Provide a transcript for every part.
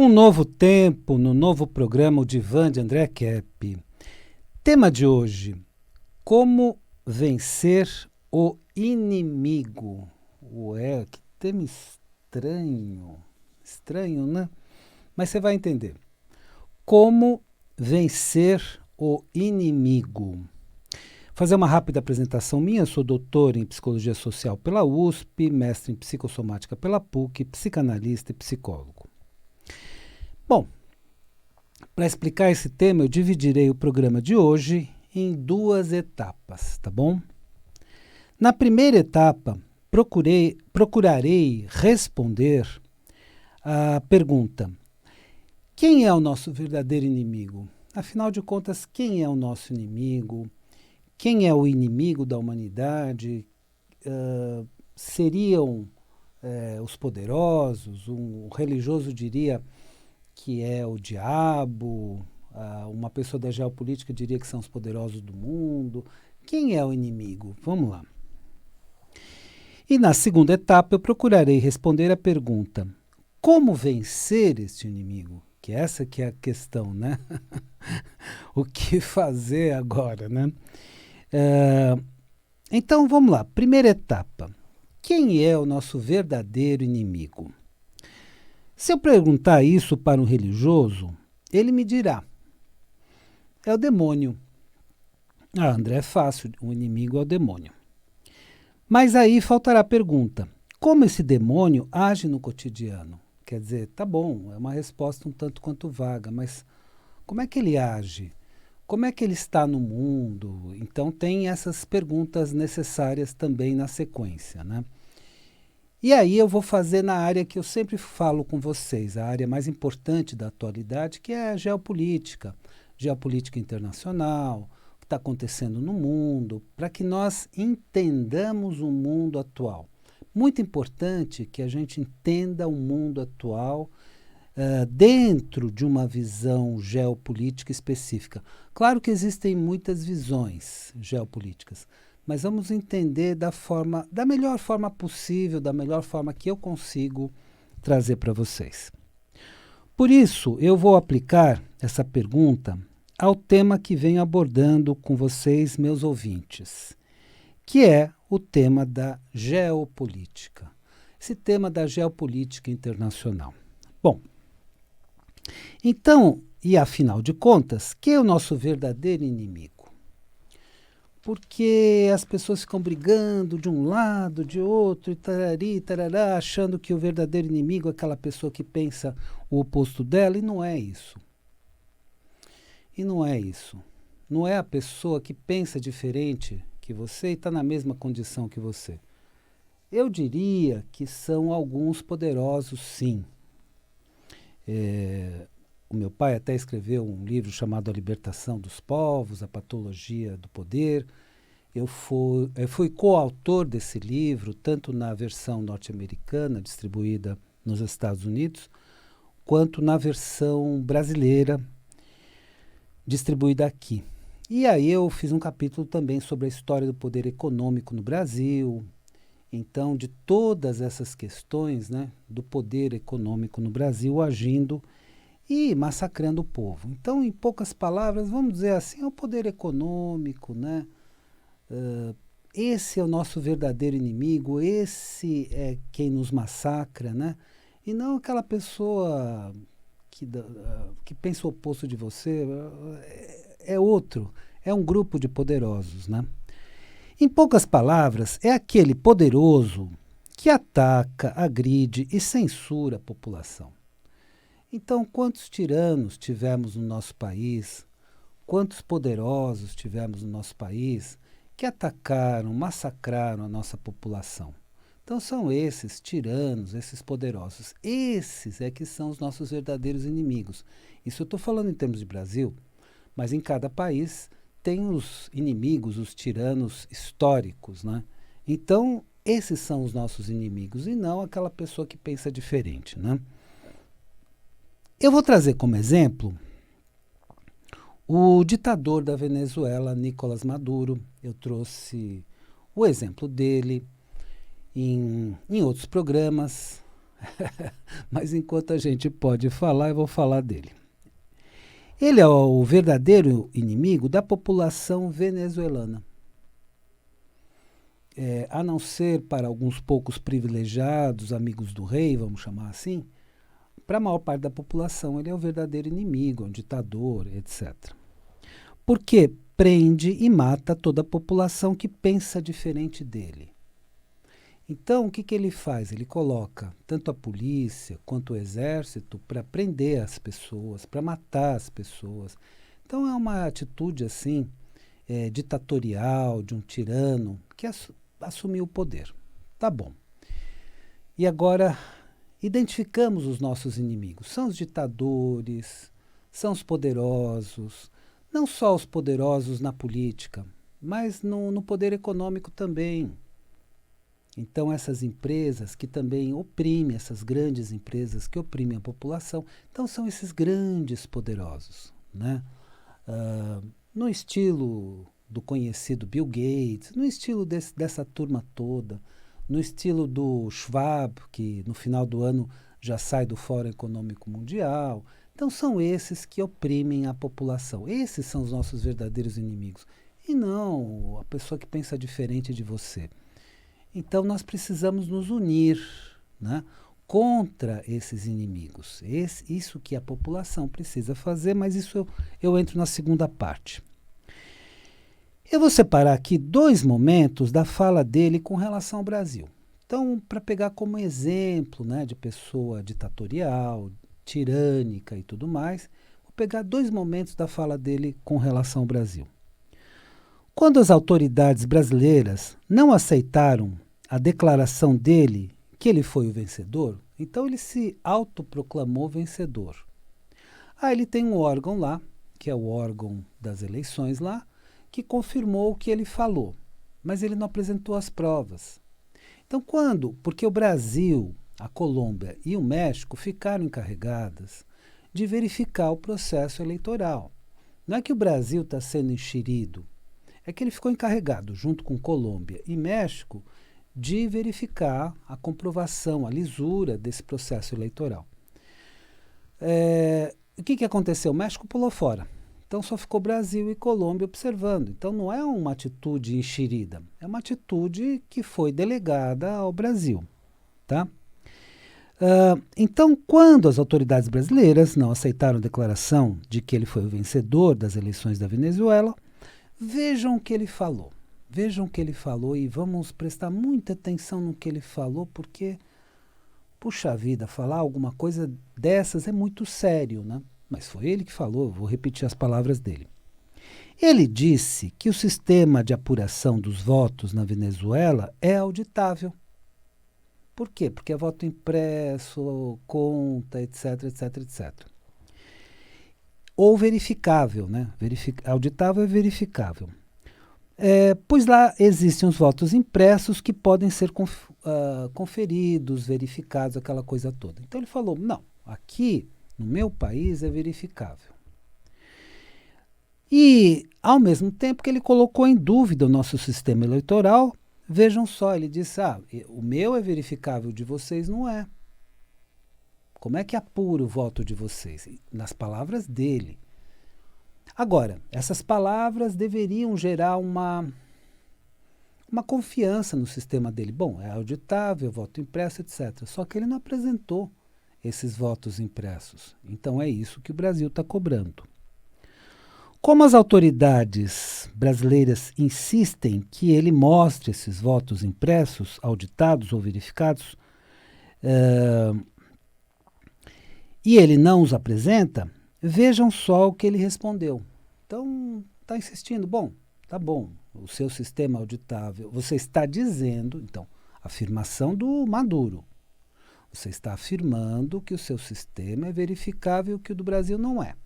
Um novo tempo no novo programa O Divã de André Kepp. Tema de hoje: como vencer o inimigo. Ué, que tema estranho. Estranho, né? Mas você vai entender. Como vencer o inimigo. Fazer uma rápida apresentação minha. Eu sou doutor em Psicologia Social pela USP, mestre em Psicossomática pela PUC, psicanalista e psicólogo. Bom, para explicar esse tema, eu dividirei o programa de hoje em duas etapas, tá bom? Na primeira etapa, procurarei responder a pergunta: quem é o nosso verdadeiro inimigo? Afinal de contas, quem é o nosso inimigo? Quem é o inimigo da humanidade? Seriam os poderosos? Um religioso diria que é o diabo, uma pessoa da geopolítica diria que são os poderosos do mundo. Quem é o inimigo? Vamos lá. E na segunda etapa eu procurarei responder a pergunta: como vencer este inimigo? Que essa que é a questão, né? O que fazer agora, né? Então vamos lá. Primeira etapa. Quem é o nosso verdadeiro inimigo? Se eu perguntar isso para um religioso, ele me dirá: é o demônio. Ah, André, é fácil, o inimigo é o demônio. Mas aí faltará a pergunta: como esse demônio age no cotidiano? Quer dizer, tá bom, é uma resposta um tanto quanto vaga, mas como é que ele age? Como é que ele está no mundo? Então tem essas perguntas necessárias também na sequência, né? E aí eu vou fazer na área que eu sempre falo com vocês, a área mais importante da atualidade, que é a geopolítica, geopolítica internacional, o que está acontecendo no mundo, para que nós entendamos o mundo atual. Muito importante que a gente entenda o mundo atual dentro de uma visão geopolítica específica. Claro que existem muitas visões geopolíticas, mas vamos entender da melhor forma possível, da melhor forma que eu consigo trazer para vocês. Por isso, eu vou aplicar essa pergunta ao tema que venho abordando com vocês, meus ouvintes, que é o tema da geopolítica. Esse tema da geopolítica internacional. Bom, então, e afinal de contas, quem é o nosso verdadeiro inimigo? Porque as pessoas ficam brigando de um lado, de outro, e tarari, tarará, achando que o verdadeiro inimigo é aquela pessoa que pensa o oposto dela, e não é isso. E não é isso. Não é a pessoa que pensa diferente que você e está na mesma condição que você. Eu diria que são alguns poderosos, sim. O meu pai até escreveu um livro chamado A Libertação dos Povos, A Patologia do Poder. Eu fui coautor desse livro, tanto na versão norte-americana, distribuída nos Estados Unidos, quanto na versão brasileira, distribuída aqui. E aí eu fiz um capítulo também sobre a história do poder econômico no Brasil. Então, de todas essas questões, né, do poder econômico no Brasil agindo e massacrando o povo. Então, em poucas palavras, vamos dizer assim, é o poder econômico, né? Esse é o nosso verdadeiro inimigo, esse é quem nos massacra, né? E não aquela pessoa que pensa o oposto de você, é outro, é um grupo de poderosos, né? Em poucas palavras, é aquele poderoso que ataca, agride e censura a população. Então, quantos tiranos tivemos no nosso país, quantos poderosos tivemos no nosso país que atacaram, massacraram a nossa população? Então são esses tiranos, esses poderosos. Esses é que são os nossos verdadeiros inimigos. Isso eu estou falando em termos de Brasil, mas em cada país tem os inimigos, os tiranos históricos, né? Então, esses são os nossos inimigos e não aquela pessoa que pensa diferente, né? Eu vou trazer como exemplo o ditador da Venezuela, Nicolás Maduro. Eu trouxe o exemplo dele em outros programas Mas enquanto a gente pode falar, eu vou falar dele. Ele é o verdadeiro inimigo da população venezuelana. A não ser para alguns poucos privilegiados, amigos do rei, vamos chamar assim, para a maior parte da população ele é o verdadeiro inimigo, é um ditador, etc. Porque prende e mata toda a população que pensa diferente dele. Então, o que ele faz? Ele coloca tanto a polícia quanto o exército para prender as pessoas, para matar as pessoas. Então, é uma atitude assim, ditatorial, de um tirano que assumiu o poder. Tá bom. E agora, identificamos os nossos inimigos. São os ditadores, são os poderosos, não só os poderosos na política, mas no poder econômico também. Então, essas empresas que também oprimem, essas grandes empresas que oprimem a população, então são esses grandes poderosos, né? No estilo do conhecido Bill Gates, no estilo dessa turma toda, no estilo do Schwab, que no final do ano já sai do Fórum Econômico Mundial. Então, são esses que oprimem a população. Esses são os nossos verdadeiros inimigos. E não a pessoa que pensa diferente de você. Então, nós precisamos nos unir, né, contra esses inimigos. Isso que a população precisa fazer, mas isso eu entro na segunda parte. Eu vou separar aqui 2 momentos da fala dele com relação ao Brasil. Então, para pegar como exemplo, né, de pessoa ditatorial, tirânica e tudo mais, vou pegar 2 momentos da fala dele com relação ao Brasil. Quando as autoridades brasileiras não aceitaram a declaração dele que ele foi o vencedor, então ele se autoproclamou vencedor. Ele tem um órgão lá, que é o órgão das eleições lá, que confirmou o que ele falou, mas ele não apresentou as provas. Então, porque o Brasil, a Colômbia e o México ficaram encarregadas de verificar o processo eleitoral. Não é que o Brasil está sendo enxerido, é que ele ficou encarregado, junto com Colômbia e México, de verificar a comprovação, a lisura desse processo eleitoral. O que aconteceu? O México pulou fora. Então só ficou Brasil e Colômbia observando. Então não é uma atitude enxerida, é uma atitude que foi delegada ao Brasil. Tá? Então, quando as autoridades brasileiras não aceitaram a declaração de que ele foi o vencedor das eleições da Venezuela, vejam o que ele falou. Vejam o que ele falou e vamos prestar muita atenção no que ele falou, porque, puxa vida, falar alguma coisa dessas é muito sério, né? Mas foi ele que falou, vou repetir as palavras dele. Ele disse que o sistema de apuração dos votos na Venezuela é auditável. Por quê? Porque é voto impresso, conta, etc, etc, etc. Ou verificável, né? Auditável é verificável. Pois lá existem os votos impressos que podem ser conferidos, verificados, aquela coisa toda. Então ele falou, não, aqui no meu país é verificável. E, ao mesmo tempo que ele colocou em dúvida o nosso sistema eleitoral, vejam só, ele disse, o meu é verificável, o de vocês não é. Como é que apura o voto de vocês? Nas palavras dele. Agora, essas palavras deveriam gerar uma confiança no sistema dele. Bom, é auditável, voto impresso, etc. Só que ele não apresentou esses votos impressos. Então é isso que o Brasil está cobrando. Como as autoridades brasileiras insistem que ele mostre esses votos impressos, auditados ou verificados, e ele não os apresenta, vejam só o que ele respondeu. Então, está insistindo. Bom, tá bom, o seu sistema auditável. Você está dizendo, então, afirmação do Maduro. Você está afirmando que o seu sistema é verificável, que o do Brasil não é.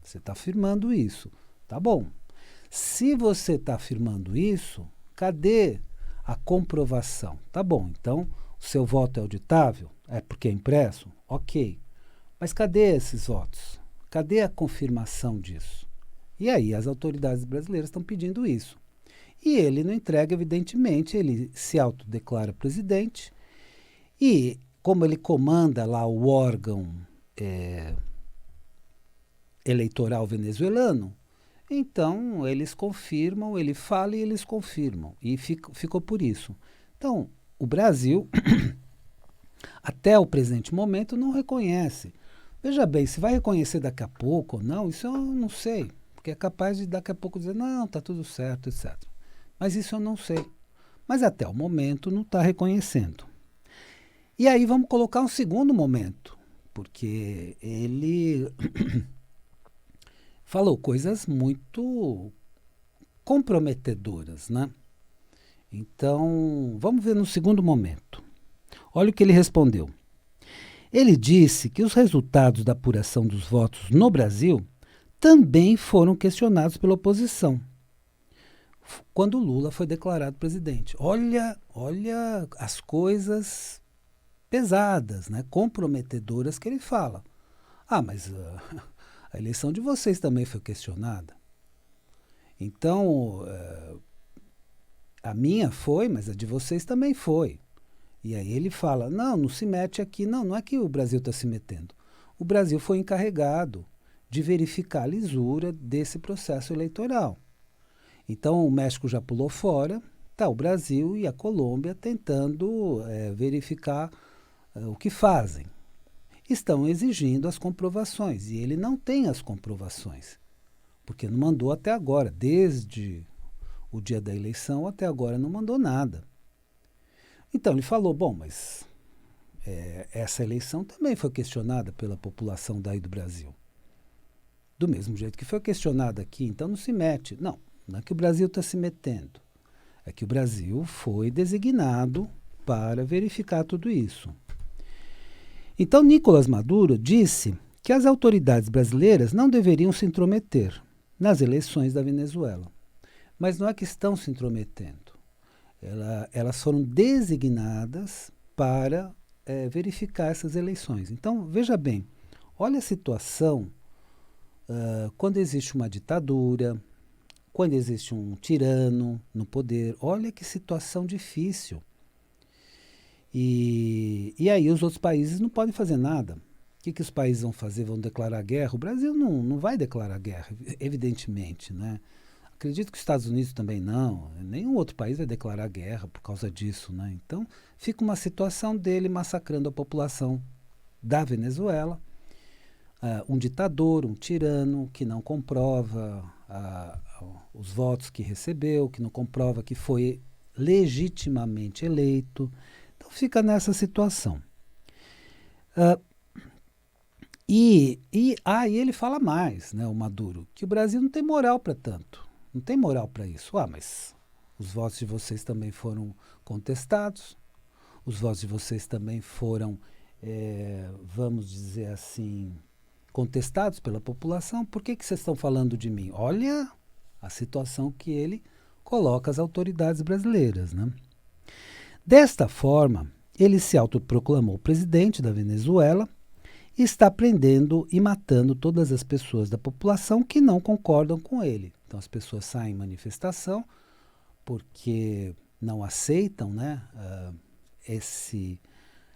Você está afirmando isso. Tá bom. Se você está afirmando isso, cadê a comprovação? Tá bom, então, o seu voto é auditável? É porque é impresso? Ok. Mas cadê esses votos? Cadê a confirmação disso? E aí as autoridades brasileiras estão pedindo isso. E ele não entrega, evidentemente, ele se autodeclara presidente e como ele comanda lá o órgão eleitoral venezuelano, então eles confirmam, ele fala e eles confirmam. E ficou por isso. Então, o Brasil, até o presente momento, não reconhece. Veja bem, se vai reconhecer daqui a pouco ou não, isso eu não sei. Porque é capaz de daqui a pouco dizer, não, está tudo certo, etc. Mas isso eu não sei. Mas até o momento não está reconhecendo. E aí vamos colocar um segundo momento, porque ele falou coisas muito comprometedoras, né? Então, vamos ver no segundo momento. Olha o que ele respondeu. Ele disse que os resultados da apuração dos votos no Brasil também foram questionados pela oposição, quando Lula foi declarado presidente. Olha as coisas pesadas, né, comprometedoras que ele fala. Mas a eleição de vocês também foi questionada. Então, a minha foi, mas a de vocês também foi. E aí ele fala, não se mete aqui. Não é que o Brasil está se metendo. O Brasil foi encarregado de verificar a lisura desse processo eleitoral. Então o México já pulou fora, está o Brasil e a Colômbia tentando verificar o que fazem. Estão exigindo as comprovações, e ele não tem as comprovações, porque não mandou até agora, desde o dia da eleição até agora não mandou nada. Então ele falou, bom, mas essa eleição também foi questionada pela população daí do Brasil. Do mesmo jeito que foi questionada aqui, então não se mete. Não é que o Brasil está se metendo, é que o Brasil foi designado para verificar tudo isso. Então Nicolás Maduro disse que as autoridades brasileiras não deveriam se intrometer nas eleições da Venezuela. Mas não é que estão se intrometendo. Elas foram designadas para verificar essas eleições. Então, veja bem, olha a situação quando existe uma ditadura, quando existe um tirano no poder. Olha que situação difícil. E aí os outros países não podem fazer nada. O que os países vão fazer? Vão declarar guerra? O Brasil não vai declarar guerra, evidentemente, né? Acredito que os Estados Unidos também não. Nenhum outro país vai declarar guerra por causa disso, né? Então fica uma situação dele massacrando a população da Venezuela. Um ditador, um tirano que não comprova os votos que recebeu, que não comprova que foi legitimamente eleito. Então fica nessa situação. E ele fala mais, né, o Maduro, que o Brasil não tem moral para tanto. Não tem moral para isso. Mas os votos de vocês também foram contestados, os votos de vocês também foram, vamos dizer assim, contestados pela população. Por que vocês estão falando de mim? Olha a situação que ele coloca as autoridades brasileiras, né? Desta forma, ele se autoproclamou presidente da Venezuela e está prendendo e matando todas as pessoas da população que não concordam com ele. Então as pessoas saem em manifestação porque não aceitam, né,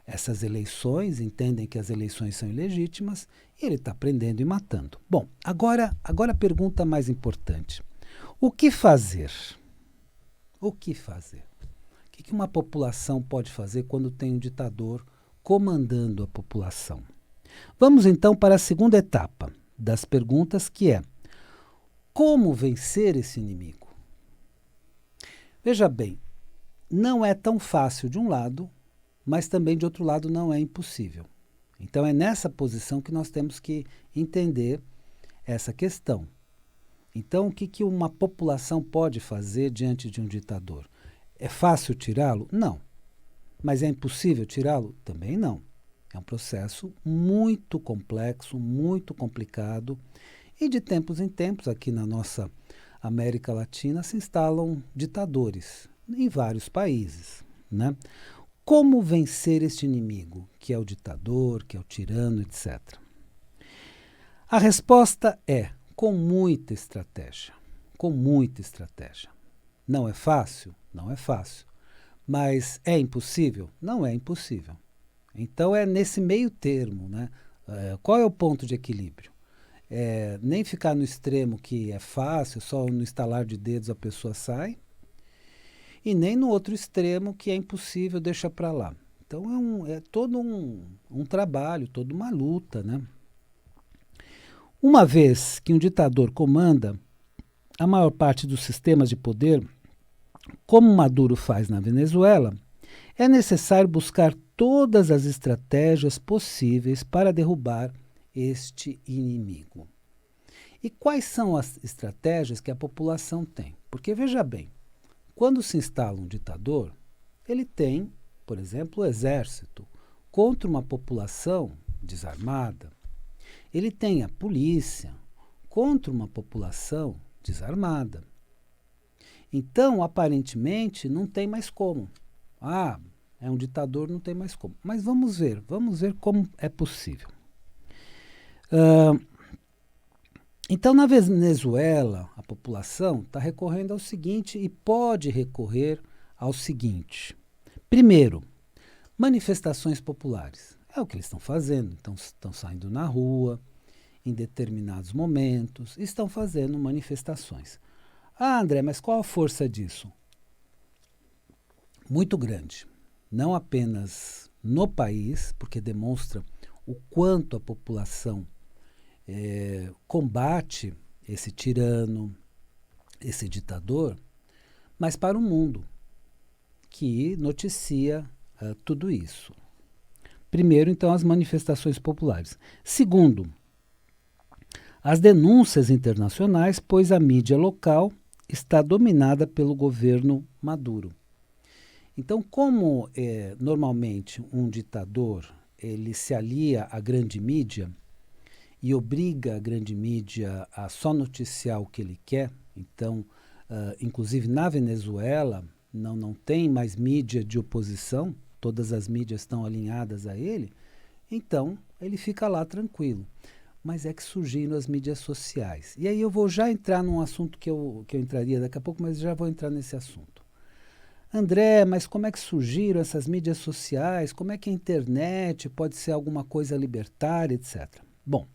essas eleições, entendem que as eleições são ilegítimas, e ele está prendendo e matando. Bom, agora a pergunta mais importante. O que fazer? O que fazer? O que uma população pode fazer quando tem um ditador comandando a população? Vamos então para a segunda etapa das perguntas, que é: como vencer esse inimigo? Veja bem, não é tão fácil de um lado, mas também de outro lado não é impossível. Então é nessa posição que nós temos que entender essa questão. Então o que uma população pode fazer diante de um ditador? É fácil tirá-lo? Não. Mas é impossível tirá-lo? Também não. É um processo muito complexo, muito complicado, e de tempos em tempos, aqui na nossa América Latina, se instalam ditadores em vários países, né? Como vencer este inimigo, que é o ditador, que é o tirano, etc. A resposta é com muita estratégia. Com muita estratégia. Não é fácil? Não é fácil. Mas é impossível? Não é impossível. Então é nesse meio termo, né? Qual é o ponto de equilíbrio? Nem ficar no extremo que é fácil, só no estalar de dedos a pessoa sai, e nem no outro extremo que é impossível, deixa para lá. Então é todo um trabalho, toda uma luta, né? Uma vez que um ditador comanda a maior parte dos sistemas de poder, como Maduro faz na Venezuela, é necessário buscar todas as estratégias possíveis para derrubar este inimigo. E quais são as estratégias que a população tem? Porque, veja bem, quando se instala um ditador, ele tem, por exemplo, o exército contra uma população desarmada. Ele tem a polícia contra uma população desarmada. Então, aparentemente, não tem mais como. É um ditador, não tem mais como. Mas vamos ver como é possível. Então, na Venezuela, a população está recorrendo ao seguinte e pode recorrer ao seguinte. Primeiro, manifestações populares. É o que eles estão fazendo. Então, estão saindo na rua em determinados momentos, estão fazendo manifestações. André, mas qual a força disso? Muito grande. Não apenas no país, porque demonstra o quanto a população combate esse tirano, esse ditador, mas para o mundo, que noticia tudo isso. Primeiro, então, as manifestações populares. Segundo, as denúncias internacionais, pois a mídia local está dominada pelo governo Maduro. Então, como normalmente um ditador ele se alia à grande mídia e obriga a grande mídia a só noticiar o que ele quer, então, inclusive na Venezuela, não tem mais mídia de oposição, todas as mídias estão alinhadas a ele, então ele fica lá tranquilo. Mas é que surgiram as mídias sociais. E aí eu vou já entrar num assunto que eu entraria daqui a pouco, mas já vou entrar nesse assunto. André, mas como é que surgiram essas mídias sociais? Como é que a internet pode ser alguma coisa libertária, etc. Bom,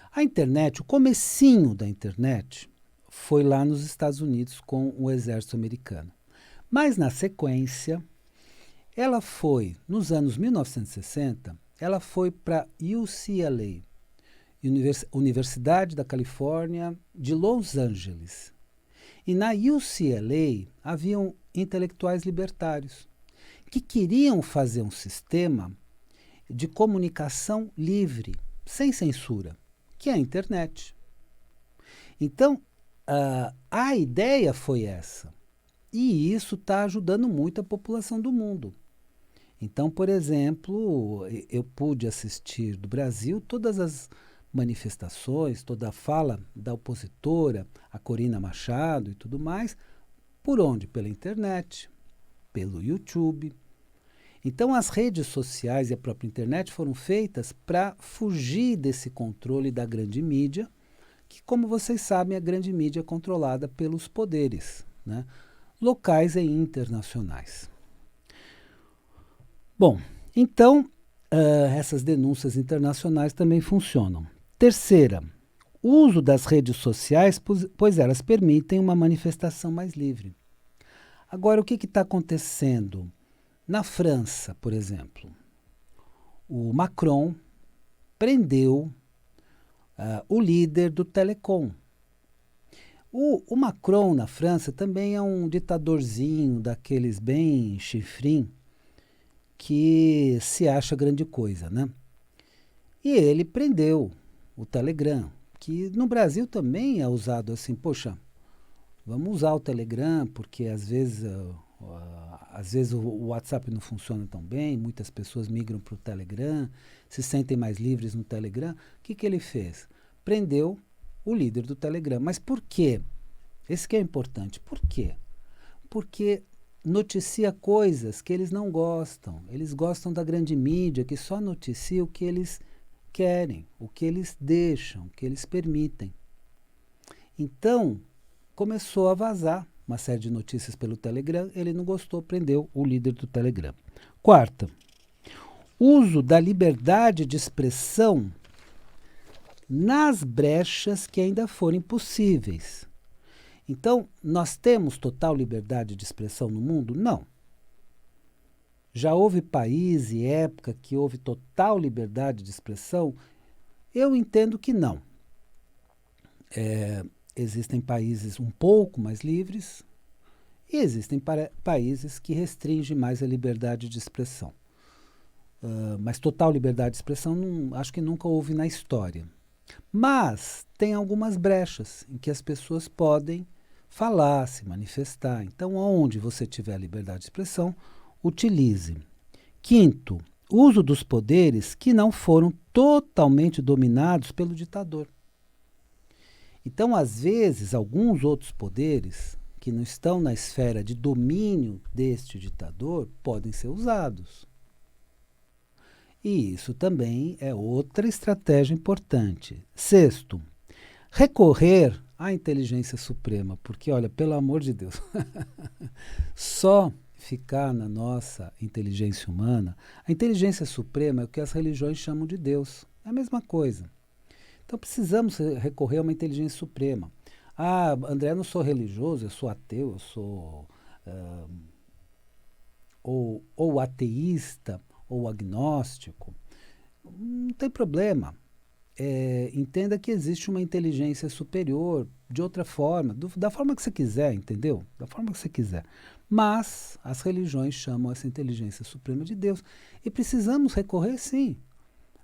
a internet, o comecinho da internet, foi lá nos Estados Unidos com o exército americano. Mas na sequência, ela foi, nos anos 1960, ela foi para UCLA, Universidade da Califórnia de Los Angeles. E na UCLA haviam intelectuais libertários que queriam fazer um sistema de comunicação livre, sem censura, que é a internet. Então, a ideia foi essa. E isso está ajudando muito a população do mundo. Então, por exemplo, eu pude assistir do Brasil todas as manifestações, toda a fala da opositora, a Corina Machado e tudo mais, por onde? Pela internet, pelo YouTube. Então as redes sociais e a própria internet foram feitas para fugir desse controle da grande mídia, que, como vocês sabem, a grande mídia é controlada pelos poderes, né, locais e internacionais. Bom, então essas denúncias internacionais também funcionam. Terceira, o uso das redes sociais, pois elas permitem uma manifestação mais livre. Agora, o que está acontecendo? Na França, por exemplo, o Macron prendeu o líder do Telecom. O Macron, na França, também é um ditadorzinho daqueles bem chifrim, que se acha grande coisa, né? E ele prendeu o Telegram, que no Brasil também é usado assim, poxa, vamos usar o Telegram, porque às vezes o WhatsApp não funciona tão bem, muitas pessoas migram para o Telegram, se sentem mais livres no Telegram. O que ele fez? Prendeu o líder do Telegram. Mas por quê? Esse que é importante. Por quê? Porque noticia coisas que eles não gostam. Eles gostam da grande mídia, que só noticia o que eles querem, o que eles deixam, o que eles permitem. Então, começou a vazar uma série de notícias pelo Telegram, ele não gostou, prendeu o líder do Telegram. Quarta, uso da liberdade de expressão nas brechas que ainda forem possíveis. Então, nós temos total liberdade de expressão no mundo? Não. Já houve país e época que houve total liberdade de expressão? Eu entendo que não. Existem países um pouco mais livres e existem países que restringem mais a liberdade de expressão. Mas total liberdade de expressão acho que nunca houve na história. Mas tem algumas brechas em que as pessoas podem falar, se manifestar. Então, onde você tiver liberdade de expressão, utilize. Quinto, uso dos poderes que não foram totalmente dominados pelo ditador. Então, às vezes, alguns outros poderes que não estão na esfera de domínio deste ditador podem ser usados. E isso também é outra estratégia importante. Sexto, recorrer à inteligência suprema, porque, olha, pelo amor de Deus, só ficar na nossa inteligência humana, a inteligência suprema é o que as religiões chamam de Deus. É a mesma coisa. Então precisamos recorrer a uma inteligência suprema. Ah, André, eu não sou religioso, eu sou ateu, eu sou ou ateísta, ou agnóstico. Não tem problema. Entenda que existe uma inteligência superior, de outra forma, da forma que você quiser, entendeu? Da forma que você quiser. Mas as religiões chamam essa inteligência suprema de Deus. E precisamos recorrer, sim.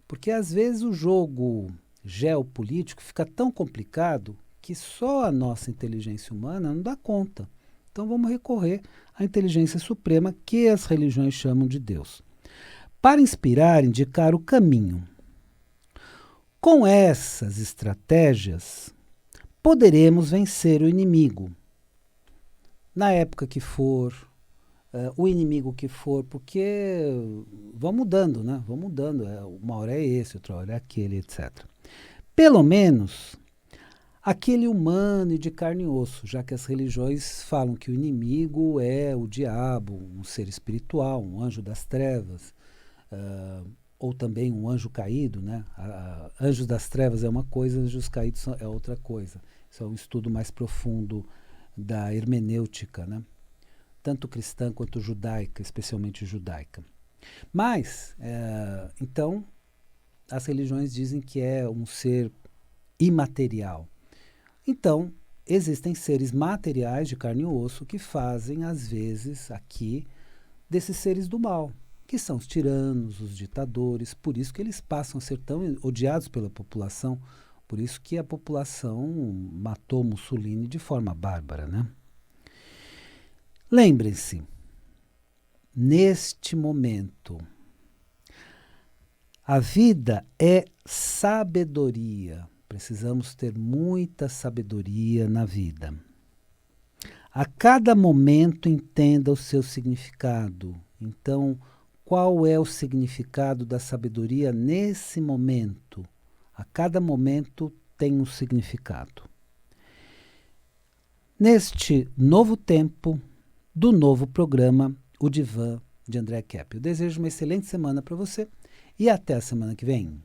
Porque às vezes o jogo geopolítico fica tão complicado que só a nossa inteligência humana não dá conta. Então vamos recorrer à inteligência suprema que as religiões chamam de Deus. Para inspirar, indicar o caminho. Com essas estratégias, poderemos vencer o inimigo. Na época que for, o inimigo que for, porque vão mudando, né? Vão mudando. Uma hora é esse, outra hora é aquele, etc. Pelo menos aquele humano e de carne e osso, já que as religiões falam que o inimigo é o diabo, um ser espiritual, um anjo das trevas, ou também um anjo caído, né? Anjos das trevas é uma coisa, anjos caídos é outra coisa. Isso é um estudo mais profundo da hermenêutica, né? Tanto cristã quanto judaica, especialmente judaica. Mas, então, as religiões dizem que é um ser imaterial. Então, existem seres materiais de carne e osso que fazem, às vezes, aqui, desses seres do mal, que são os tiranos, os ditadores, por isso que eles passam a ser tão odiados pela população, por isso que a população matou Mussolini de forma bárbara, né? Lembrem-se, neste momento, a vida é sabedoria. Precisamos ter muita sabedoria na vida. A cada momento entenda o seu significado. Então, qual é o significado da sabedoria nesse momento? A cada momento tem um significado. Neste novo tempo do novo programa, o Divã de André Kepp. Eu desejo uma excelente semana para você e até a semana que vem.